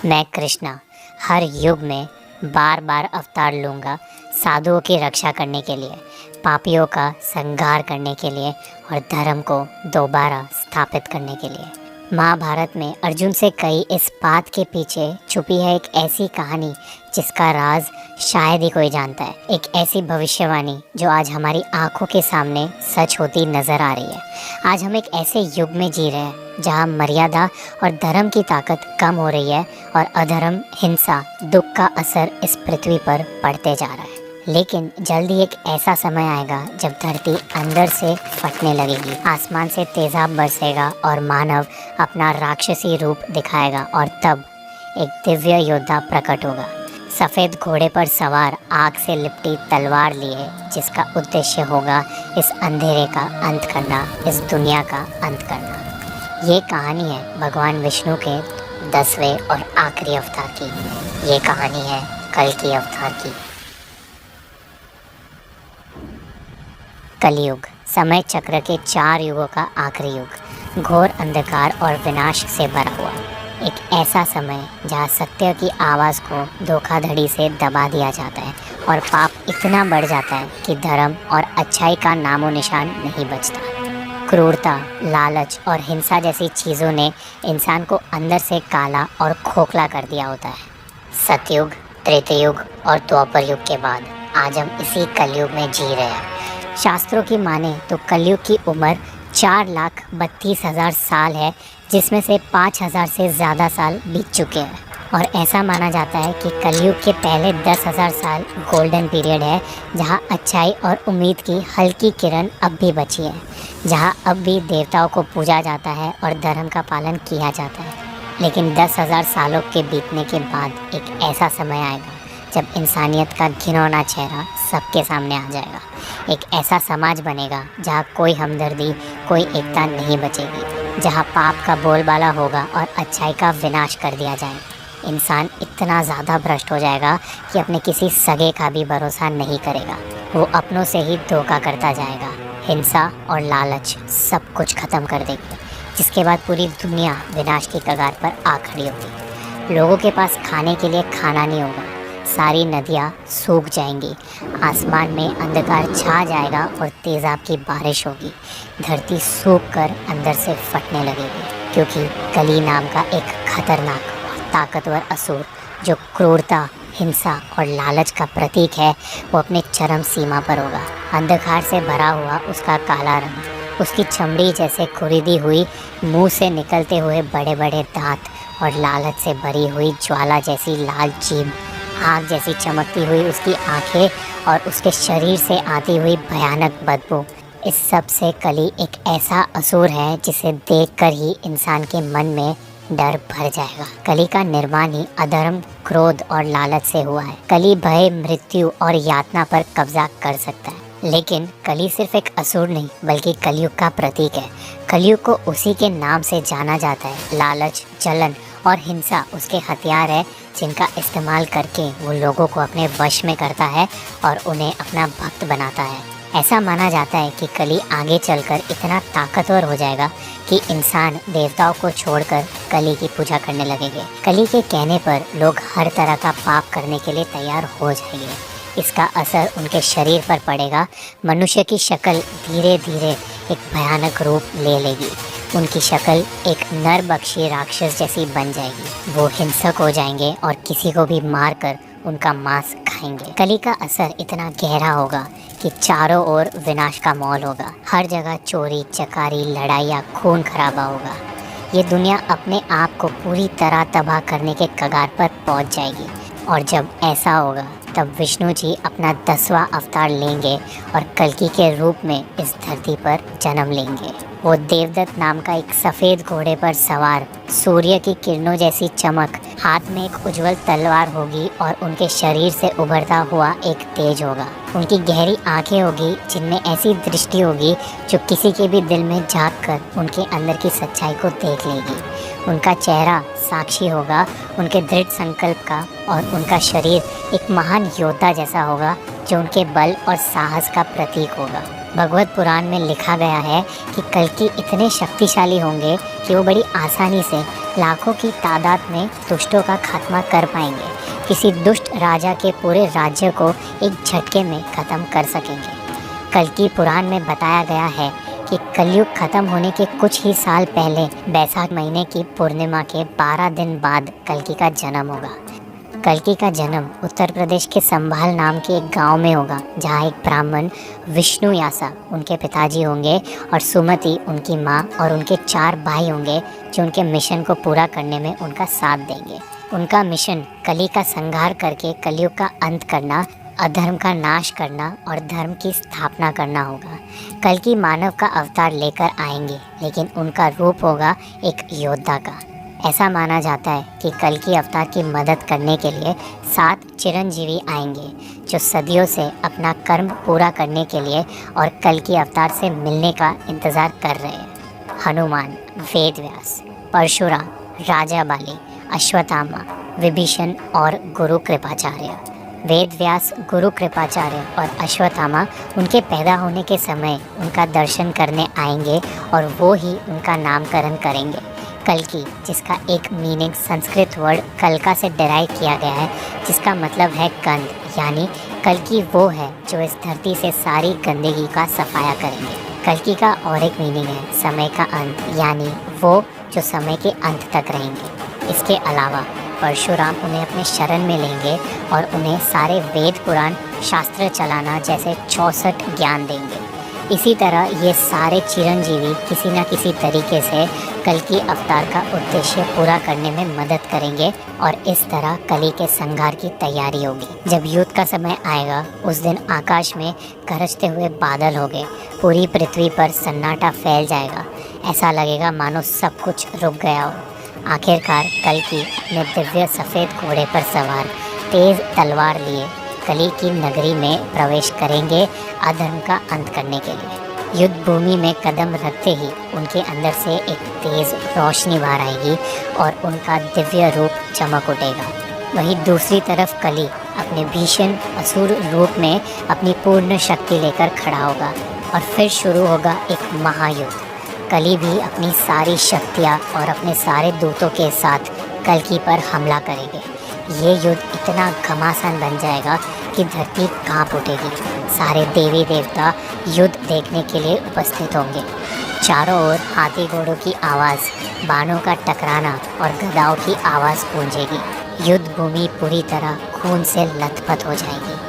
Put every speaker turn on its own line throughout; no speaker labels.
मैं कृष्णा हर युग में बार बार अवतार लूँगा, साधुओं की रक्षा करने के लिए, पापियों का संहार करने के लिए और धर्म को दोबारा स्थापित करने के लिए। महाभारत में अर्जुन से कई इस बात के पीछे छुपी है एक ऐसी कहानी जिसका राज शायद ही कोई जानता है। एक ऐसी भविष्यवाणी जो आज हमारी आंखों के सामने सच होती नजर आ रही है। आज हम एक ऐसे युग में जी रहे हैं जहां मर्यादा और धर्म की ताकत कम हो रही है और अधर्म, हिंसा, दुख का असर इस पृथ्वी पर पड़ते जा रहा है। लेकिन जल्दी एक ऐसा समय आएगा जब धरती अंदर से फटने लगेगी, आसमान से तेजाब बरसेगा और मानव अपना राक्षसी रूप दिखाएगा। और तब एक दिव्य योद्धा प्रकट होगा, सफ़ेद घोड़े पर सवार, आग से लिपटी तलवार लिए, जिसका उद्देश्य होगा इस अंधेरे का अंत करना, इस दुनिया का अंत करना। ये कहानी है भगवान विष्णु के 10वें और आखिरी अवतार की। ये कहानी है कल्कि अवतार की। कलयुग समय चक्र के 4 युगों का आखिरी युग, घोर अंधकार और विनाश से भरा हुआ एक ऐसा समय जहाँ सत्य की आवाज़ को धोखाधड़ी से दबा दिया जाता है और पाप इतना बढ़ जाता है कि धर्म और अच्छाई का नामो निशान नहीं बचता। क्रूरता, लालच और हिंसा जैसी चीज़ों ने इंसान को अंदर से काला और खोखला कर दिया होता है। सतयुग, त्रेता युग और द्वापर युग के बाद आज हम इसी कलयुग में जी रहे हैं। शास्त्रों की माने तो कलयुग की उम्र 4,32,000 साल है, जिसमें से 5,000 से ज़्यादा साल बीत चुके हैं। और ऐसा माना जाता है कि कलयुग के पहले 10,000 साल गोल्डन पीरियड है, जहां अच्छाई और उम्मीद की हल्की किरण अब भी बची है, जहां अब भी देवताओं को पूजा जाता है और धर्म का पालन किया जाता है। लेकिन 10,000 सालों के बीतने के बाद एक ऐसा समय आएगा जब इंसानियत का घिनौना चेहरा सबके सामने आ जाएगा। एक ऐसा समाज बनेगा जहाँ कोई हमदर्दी, कोई एकता नहीं बचेगी, जहाँ पाप का बोलबाला होगा और अच्छाई का विनाश कर दिया जाएगा। इंसान इतना ज़्यादा भ्रष्ट हो जाएगा कि अपने किसी सगे का भी भरोसा नहीं करेगा। वो अपनों से ही धोखा करता जाएगा। हिंसा और लालच सब कुछ ख़त्म कर देगी, जिसके बाद पूरी दुनिया विनाश की कगार पर आ खड़ी होगी। लोगों के पास खाने के लिए खाना नहीं होगा, सारी नदियाँ सूख जाएंगी, आसमान में अंधकार छा जाएगा और तेज़ाब की बारिश होगी। धरती सूख कर अंदर से फटने लगेगी, क्योंकि कली नाम का एक खतरनाक और ताकतवर असुर जो क्रूरता, हिंसा और लालच का प्रतीक है, वो अपने चरम सीमा पर होगा। अंधकार से भरा हुआ उसका काला रंग, उसकी चमड़ी जैसे खुरीदी हुई, मुंह से निकलते हुए बड़े बड़े दांत और लालच से भरी हुई ज्वाला जैसी लाल जीभ, आग जैसी चमकती हुई उसकी आंखें और उसके शरीर से आती हुई भयानक बदबू, इस सब से कली एक ऐसा असुर है जिसे देखकर ही इंसान के मन में डर भर जाएगा। कली का निर्माण ही अधर्म, क्रोध और लालच से हुआ है। कली भय, मृत्यु और यातना पर कब्जा कर सकता है। लेकिन कली सिर्फ एक असुर नहीं, बल्कि कलयुग का प्रतीक है। कलयुग को उसी के नाम से जाना जाता है। लालच, जलन और हिंसा उसके हथियार है, जिनका इस्तेमाल करके वो लोगों को अपने वश में करता है और उन्हें अपना भक्त बनाता है। ऐसा माना जाता है कि कली आगे चलकर इतना ताकतवर हो जाएगा कि इंसान देवताओं को छोड़कर कली की पूजा करने लगेंगे। कली के कहने पर लोग हर तरह का पाप करने के लिए तैयार हो जाएंगे। इसका असर उनके शरीर पर पड़ेगा। मनुष्य की शक्ल धीरे धीरे एक भयानक रूप ले लेगी। उनकी शक्ल एक नरभक्षी राक्षस जैसी बन जाएगी। वो हिंसक हो जाएंगे और किसी को भी मारकर उनका मांस खाएंगे। कली का असर इतना गहरा होगा कि चारों ओर विनाश का माहौल होगा। हर जगह चोरी, चकारी, लड़ाइयाँ, खून खराबा होगा। ये दुनिया अपने आप को पूरी तरह तबाह करने के कगार पर पहुंच जाएगी। और जब ऐसा होगा तब विष्णु जी अपना 10वां अवतार लेंगे और कल्कि के रूप में इस धरती पर जन्म लेंगे। वो देवदत्त नाम का एक सफ़ेद घोड़े पर सवार, सूर्य की किरणों जैसी चमक, हाथ में एक उज्जवल तलवार होगी और उनके शरीर से उभरता हुआ एक तेज होगा। उनकी गहरी आंखें होगी जिनमें ऐसी दृष्टि होगी जो किसी के भी दिल में झांक कर उनके अंदर की सच्चाई को देख लेगी। उनका चेहरा साक्षी होगा उनके दृढ़ संकल्प का और उनका शरीर एक महान योद्धा जैसा होगा जो उनके बल और साहस का प्रतीक होगा। भगवत पुराण में लिखा गया है कि कल्कि इतने शक्तिशाली होंगे कि वो बड़ी आसानी से लाखों की तादाद में दुष्टों का खात्मा कर पाएंगे, किसी दुष्ट राजा के पूरे राज्य को एक झटके में ख़त्म कर सकेंगे। कल्कि पुराण में बताया गया है कि कलयुग खत्म होने के कुछ ही साल पहले बैसाख महीने की पूर्णिमा के 12 दिन बाद कल्कि का जन्म होगा। कल्कि का जन्म उत्तर प्रदेश के संभाल नाम के एक गांव में होगा, जहां एक ब्राह्मण विष्णु यासा उनके पिताजी होंगे और सुमति उनकी माँ और उनके 4 भाई होंगे जो उनके मिशन को पूरा करने में उनका साथ देंगे। उनका मिशन कली का संहार करके कलयुग का अंत करना, अधर्म का नाश करना और धर्म की स्थापना करना होगा। कल्कि मानव का अवतार लेकर आएंगे, लेकिन उनका रूप होगा एक योद्धा का। ऐसा माना जाता है कि कल्कि अवतार की मदद करने के लिए 7 चिरंजीवी आएंगे, जो सदियों से अपना कर्म पूरा करने के लिए और कल्कि अवतार से मिलने का इंतज़ार कर रहे हैं। हनुमान, वेदव्यास, परशुराम, राजा बाली, अश्वत्थामा, विभीषण और गुरु कृपाचार्य। वेदव्यास, गुरु कृपाचार्य और अश्वत्थामा उनके पैदा होने के समय उनका दर्शन करने आएंगे और वो ही उनका नामकरण करेंगे। कल्कि, जिसका एक मीनिंग संस्कृत वर्ड कल्का से डिराइव किया गया है, जिसका मतलब है गंध, यानी कल्कि वो है जो इस धरती से सारी गंदगी का सफाया करेंगे। कल्कि का और एक मीनिंग है समय का अंत, यानी वो जो समय के अंत तक रहेंगे। इसके अलावा परशुराम उन्हें अपने शरण में लेंगे और उन्हें सारे वेद पुराण शास्त्र चलाना जैसे 64 ज्ञान देंगे। इसी तरह ये सारे चिरंजीवी किसी न किसी तरीके से कल्कि अवतार का उद्देश्य पूरा करने में मदद करेंगे और इस तरह कली के संहार की तैयारी होगी। जब युद्ध का समय आएगा, उस दिन आकाश में गरजते हुए बादल होंगे, पूरी पृथ्वी पर सन्नाटा फैल जाएगा। ऐसा लगेगा मानो सब कुछ रुक गया हो। आखिरकार कल्कि ने दिव्य सफ़ेद घोड़े पर सवार तेज़ तलवार लिए कली की नगरी में प्रवेश करेंगे अधर्म का अंत करने के लिए। युद्ध भूमि में कदम रखते ही उनके अंदर से एक तेज़ रोशनी बाहर आएगी और उनका दिव्य रूप चमक उठेगा। वहीं दूसरी तरफ कली अपने भीषण असुर रूप में अपनी पूर्ण शक्ति लेकर खड़ा होगा और फिर शुरू होगा एक महायुद्ध। कली भी अपनी सारी शक्तियाँ और अपने सारे दूतों के साथ कल्कि पर हमला करेंगे। ये युद्ध इतना घमासान बन जाएगा कि धरती कांप उठेगी। सारे देवी देवता युद्ध देखने के लिए उपस्थित होंगे। चारों ओर हाथी घोड़ों की आवाज़, बाणों का टकराना और गदाओं की आवाज़ गूंजेगी। युद्ध भूमि पूरी तरह खून से लथपथ हो जाएगी।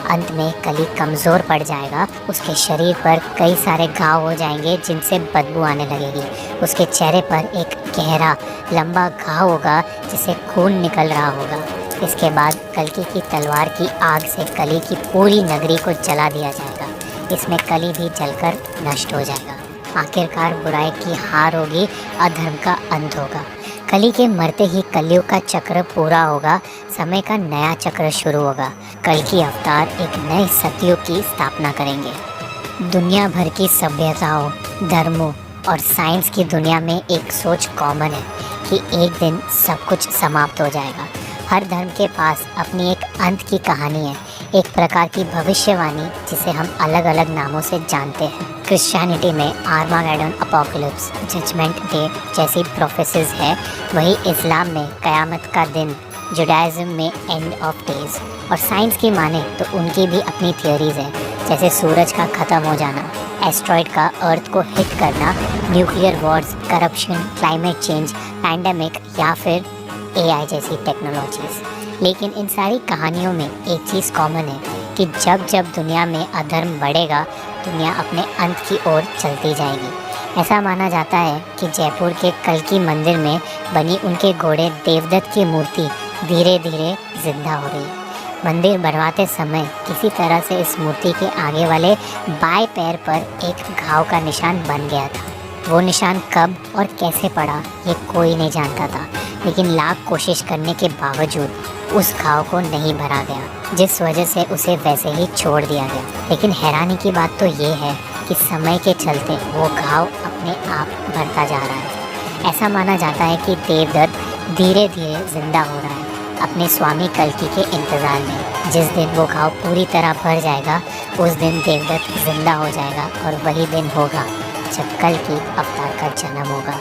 अंत में कली कमज़ोर पड़ जाएगा। उसके शरीर पर कई सारे घाव हो जाएंगे जिनसे बदबू आने लगेगी। उसके चेहरे पर एक गहरा लंबा घाव होगा जिससे खून निकल रहा होगा। इसके बाद कल्कि की तलवार की आग से कली की पूरी नगरी को जला दिया जाएगा। इसमें कली भी जलकर नष्ट हो जाएगा। आखिरकार बुराई की हार होगी, अधर्म का अंत होगा। कली के मरते ही कलयुग का चक्र पूरा होगा, समय का नया चक्र शुरू होगा। कल्कि अवतार एक नए सतयुग की स्थापना करेंगे। दुनिया भर की सभ्यताओं, धर्मों और साइंस की दुनिया में एक सोच कॉमन है कि एक दिन सब कुछ समाप्त हो जाएगा। हर धर्म के पास अपनी एक अंत की कहानी है, एक प्रकार की भविष्यवाणी जिसे हम अलग अलग नामों से जानते हैं। क्रिश्चियनिटी में आर्मागेडोन, अपोकलिप्स, जजमेंट डे जैसी प्रोफेसीज है। वही इस्लाम में क़यामत का दिन, जुडाइज़म में एंड ऑफ डेज और साइंस की माने तो उनकी भी अपनी थियोरीज़ है, जैसे सूरज का ख़त्म हो जाना, एस्ट्रॉयड का अर्थ को हिट करना, nuclear Wars, corruption, climate change, pandemic या फिर AI जैसी टेक्नोलॉजीज़। लेकिन इन सारी कहानियों में एक चीज़ कॉमन है कि जब जब दुनिया में अधर्म बढ़ेगा, दुनिया अपने अंत की ओर चलती जाएगी। ऐसा माना जाता है कि जयपुर के कल्कि मंदिर में बनी उनके घोड़े देवदत्त की मूर्ति धीरे धीरे जिंदा हो रही है। मंदिर बनवाते समय किसी तरह से इस मूर्ति के आगे वाले बाएं पैर पर एक घाव का निशान बन गया था। वो निशान कब और कैसे पड़ा ये कोई नहीं जानता था, लेकिन लाख कोशिश करने के बावजूद उस घाव को नहीं भरा गया, जिस वजह से उसे वैसे ही छोड़ दिया गया। लेकिन हैरानी की बात तो ये है कि समय के चलते वो घाव अपने आप भरता जा रहा है। ऐसा माना जाता है कि देवदत्त धीरे धीरे जिंदा हो रहा है अपने स्वामी कल्कि के इंतज़ार में। जिस दिन वो घाव पूरी तरह भर जाएगा, उस दिन देवदत्त जिंदा हो जाएगा और वही दिन होगा जब कल्कि अवतार का जन्म होगा।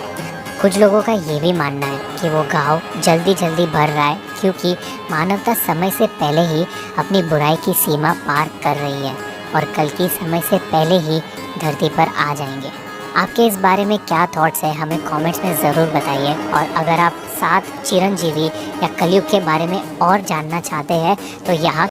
कुछ लोगों का ये भी मानना है कि वो गाँव जल्दी जल्दी भर रहा है क्योंकि मानवता समय से पहले ही अपनी बुराई की सीमा पार कर रही है और कल की समय से पहले ही धरती पर आ जाएंगे। आपके इस बारे में क्या थॉट्स है हमें कमेंट्स में ज़रूर बताइए। और अगर आप 7 चिरंजीवी या कलयुग के बारे में और जानना चाहते हैं तो यहाँ